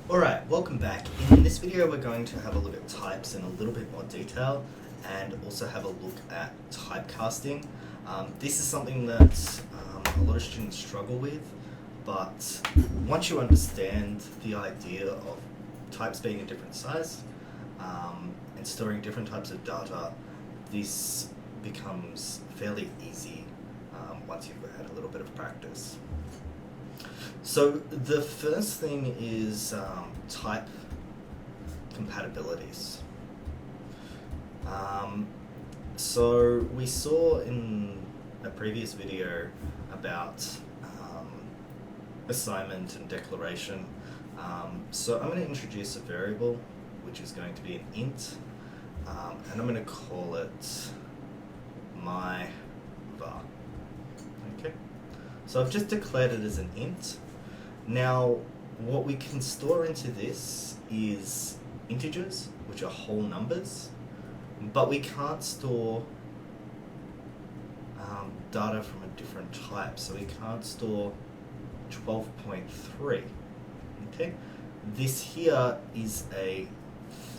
Alright, welcome back. In this video we're going to have a look at types in a little bit more detail and also have a look at typecasting. This is something that a lot of students struggle with, but once you understand the idea of types being a different size and storing different types of data, this becomes fairly easy once you've had a little bit of practice. So the first thing is type compatibilities. So we saw in a previous video about assignment and declaration. So I'm going to introduce a variable which is going to be an int, and I'm going to call it my var. Okay. So I've just declared it as an int. Now, what we can store into this is integers, which are whole numbers, but we can't store data from a different type. So we can't store 12.3. Okay, this here is a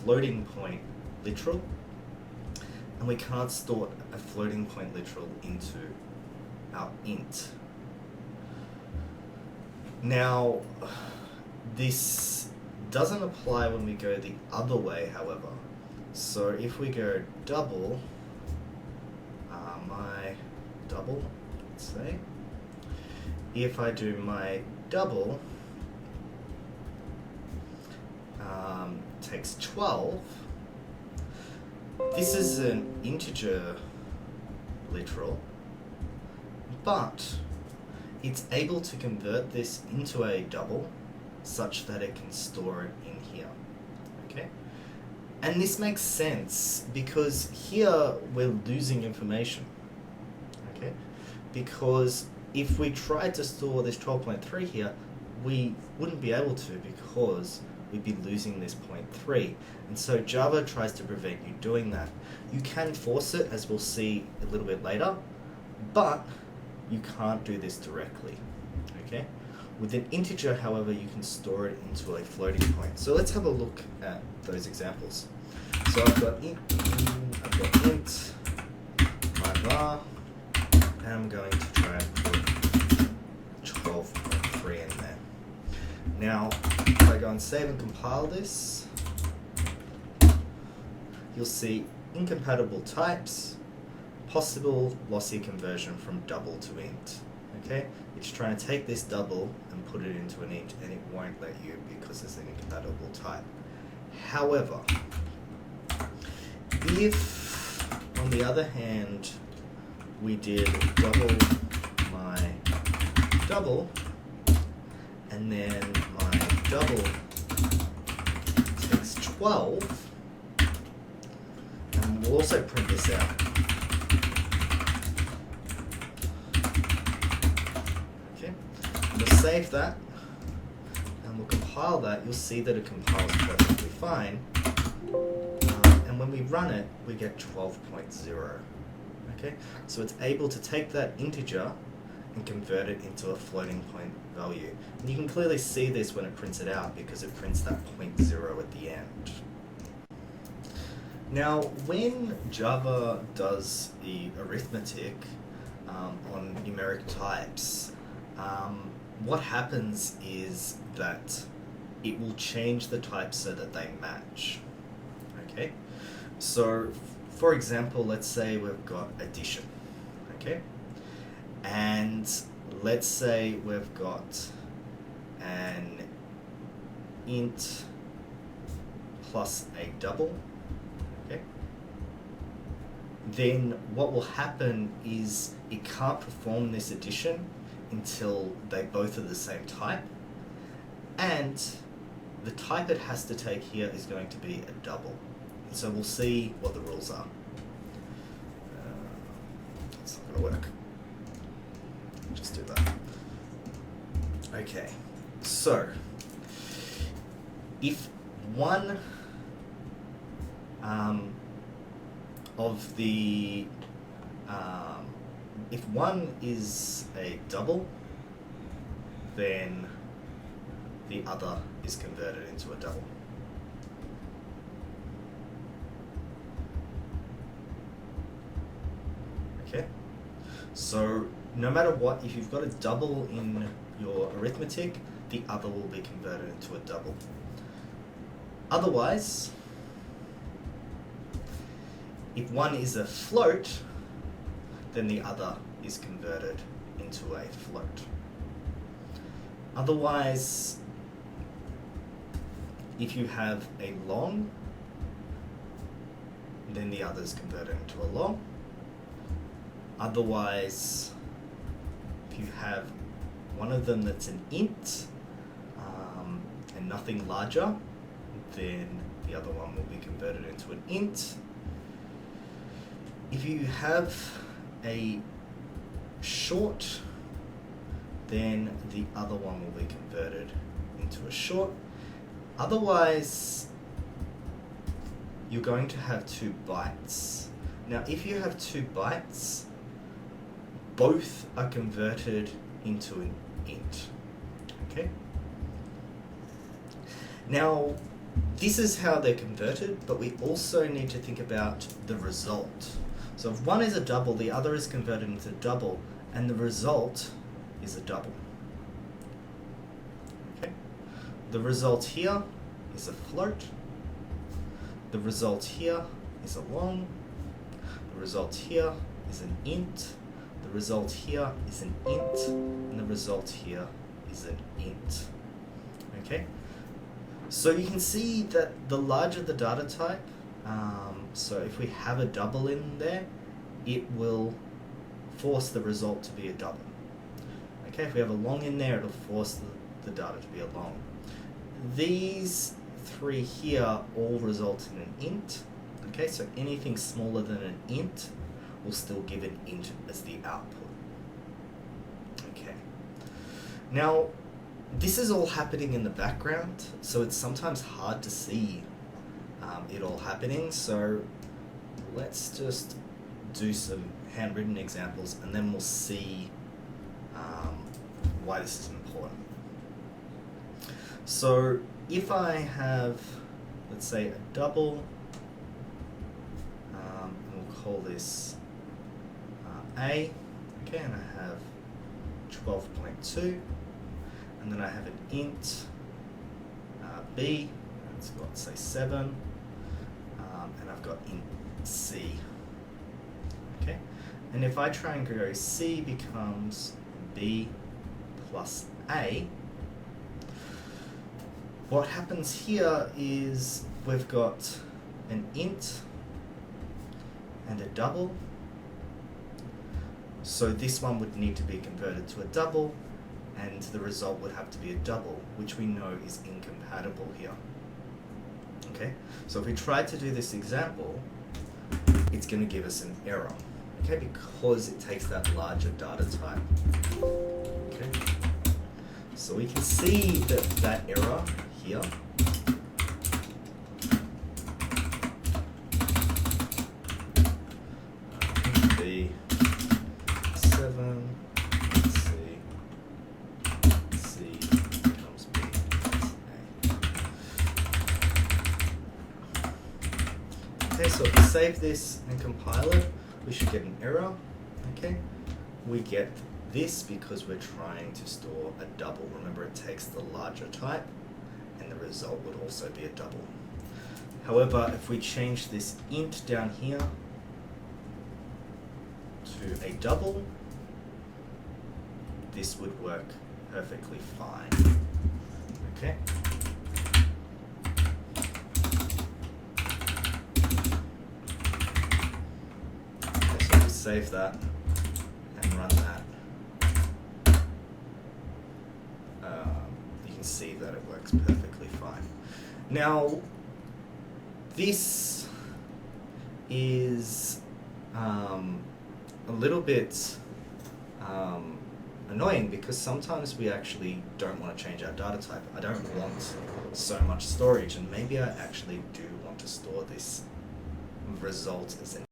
floating point literal, and we can't store a floating point literal into our int. Now, this doesn't apply when we go the other way, however. So if we go double, my double, let's say, if I do my double, takes 12, this is an integer literal, but it's able to convert this into a double such that it can store it in here. Okay? And this makes sense because here we're losing information. Okay? Because if we tried to store this 12.3 here, we wouldn't be able to because we'd be losing this 0.3. And so Java tries to prevent you doing that. You can force it, as we'll see a little bit later, but you can't do this directly, okay? With an integer, however, you can store it into a floating point. So let's have a look at those examples. So I've got int, my var, and I'm going to try and put 12.3 in there. Now, if I go and save and compile this, you'll see incompatible types, possible lossy conversion from double to int. Okay, it's trying to take this double and put it into an int, and it won't let you because it's an incompatible type. However, if on the other hand we did double my double, and then my double takes 12, and we'll also print this out. We'll save that, and we'll compile that. You'll see that it compiles perfectly fine. And when we run it, we get 12.0. Okay, so it's able to take that integer and convert it into a floating point value. And you can clearly see this when it prints it out because it prints that 0.0 at the end. Now, when Java does the arithmetic on numeric types, what happens is that it will change the type so that they match. Okay, so for example, let's say we've got addition. Okay, and let's say we've got an int plus a double. Okay, then what will happen is it can't perform this addition until they both are the same type, and the type it has to take here is going to be a double. And so we'll see what the rules are. It's not going to work. Just do that. Okay, so if one of the if one is a double, then the other is converted into a double. Okay, so no matter what, if you've got a double in your arithmetic, the other will be converted into a double. Otherwise, if one is a float, then the other is converted into a float. Otherwise, if you have a long, then the other is converted into a long. Otherwise, if you have one of them that's an int and nothing larger, then the other one will be converted into an int. If you have a short, then the other one will be converted into a short. Otherwise, you're going to have 2 bytes. Now, if you have 2 bytes, both are converted into an int. Okay? Now, this is how they're converted, but we also need to think about the result. So if one is a double, the other is converted into a double, and the result is a double. Okay? The result here is a float. The result here is a long. The result here is an int. The result here is an int. And the result here is an int. Okay? So you can see that the larger the data type, so if we have a double in there, it will force the result to be a double. Okay, if we have a long in there, it'll force the data to be a long. These 3 here all result in an int. Okay, so anything smaller than an int will still give an int as the output. Okay. Now, this is all happening in the background, so it's sometimes hard to see it all happening. So let's just do some handwritten examples, and then we'll see why this is important. So if I have, let's say, a double, and we'll call this A, okay, and I have 12.2, and then I have an int B, it's got, say, 7, and I've got int C. Okay, and if I try and go C becomes B plus A, what happens here is we've got an int and a double. So this one would need to be converted to a double, and the result would have to be a double, which we know is incompatible here. Okay, so if we try to do this example, it's going to give us an error, okay, because it takes that larger data type. Okay, so we can see that error here B 7 C becomes B A. Okay, so if we save this and compile it, we should get an error. Okay, we get this because we're trying to store a double. Remember, it takes the larger type, and the result would also be a double. However, if we change this int down here to a double, this would work perfectly fine. Okay. Okay, so we save that and run that. You can see that it works perfectly fine. Now, this is a little bit annoying because sometimes we actually don't want to change our data type. I don't want so much storage, and maybe I actually do want to store this result as an.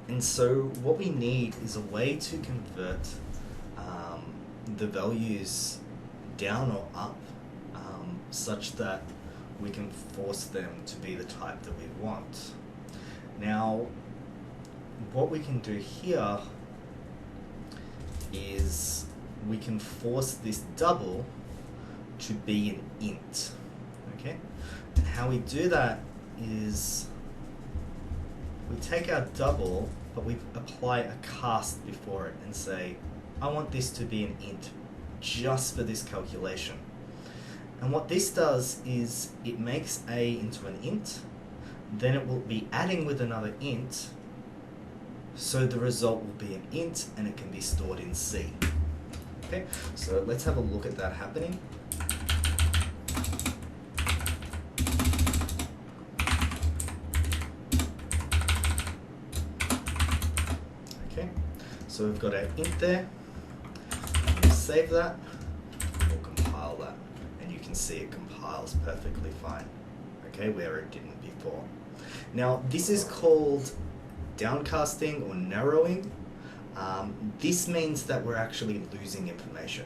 And so what we need is a way to convert the values down or up such that we can force them to be the type that we want. Now, what we can do here is we can force this double to be an int, okay? And how we do that is we take our double, but we apply a cast before it and say, I want this to be an int just for this calculation. And what this does is it makes a into an int, then it will be adding with another int, so the result will be an int and it can be stored in C. Okay, so let's have a look at that happening. Okay, so we've got our int there. We'll save that, and we'll compile that. And you can see it compiles perfectly fine, okay, where it didn't before. Now, this is called downcasting or narrowing. This means that we're actually losing information,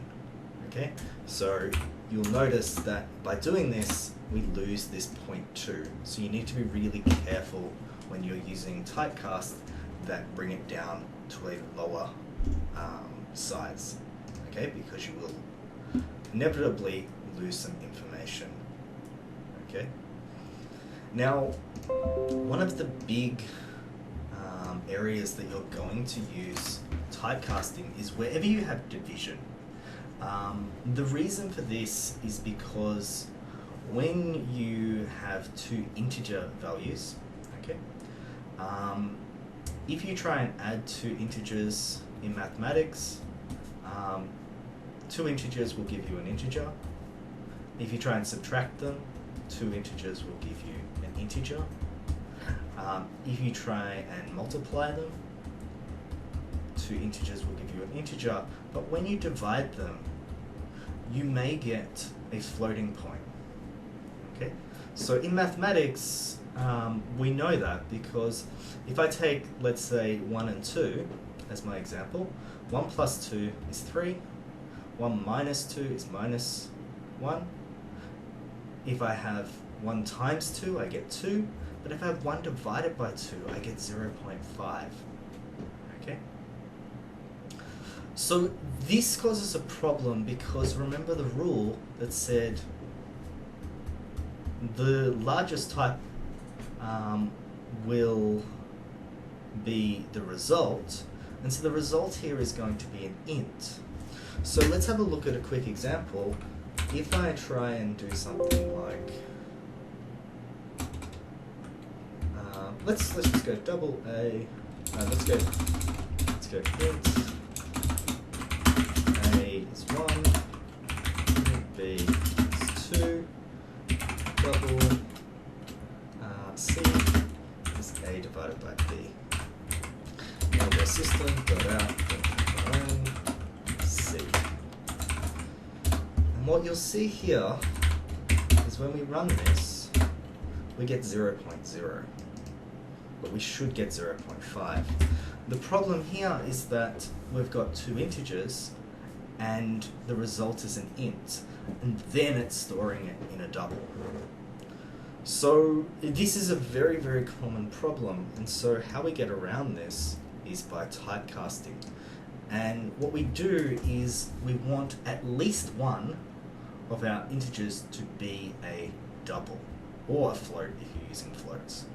okay? So you'll notice that by doing this, we lose this 0.2. So you need to be really careful when you're using typecast that bring it down to a lower size, okay? Because you will inevitably lose some information, okay? Now, one of the big areas that you're going to use typecasting is wherever you have division. The reason for this is because when you have two integer values, okay, if you try and add two integers in mathematics, two integers will give you an integer. If you try and subtract them, two integers will give you an integer. If you try and multiply them, two integers will give you an integer, but when you divide them, you may get a floating point, okay? So in mathematics, we know that because if I take, let's say, 1 and 2 as my example, 1 plus 2 is 3, 1 minus 2 is minus 1. If I have 1 times 2, I get 2. But if I have 1 divided by 2, I get 0.5, okay? So this causes a problem because remember the rule that said the largest type will be the result, and so the result here is going to be an int. So let's have a look at a quick example. If I try and do something like let's just go double A. Let's go int. A is 1, B is 2, double C is A divided by B. Now go system, dot out, C. And what you'll see here is when we run this, we get 0.0. But we should get 0.5. The problem here is that we've got two integers and the result is an int, and then it's storing it in a double. So this is a very, very common problem, and so how we get around this is by typecasting. And what we do is we want at least one of our integers to be a double, or a float if you're using floats.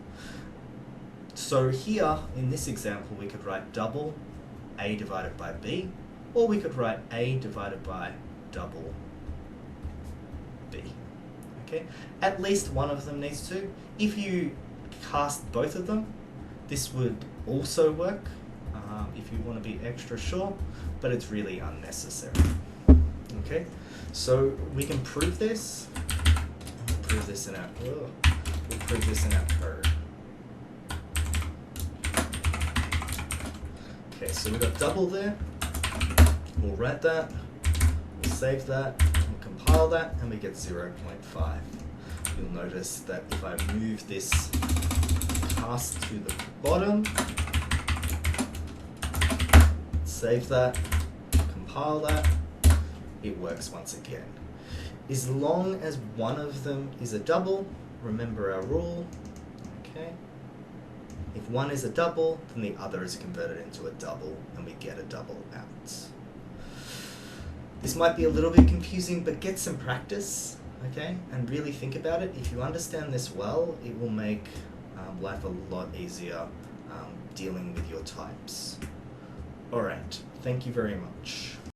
So here, in this example, we could write double A divided by B, or we could write A divided by double B, okay? At least one of them needs to. If you cast both of them, this would also work if you want to be extra sure, but it's really unnecessary, okay? So we can prove this. We'll prove this in our code. Okay, so we've got double there. We'll write that, we'll save that, we'll compile that, and we get 0.5. You'll notice that if I move this cast to the bottom, save that, compile that, it works once again. As long as one of them is a double, remember our rule, okay? If one is a double, then the other is converted into a double, and we get a double out. This might be a little bit confusing, but get some practice, okay? And really think about it. If you understand this well, it will make life a lot easier dealing with your types. Alright, thank you very much.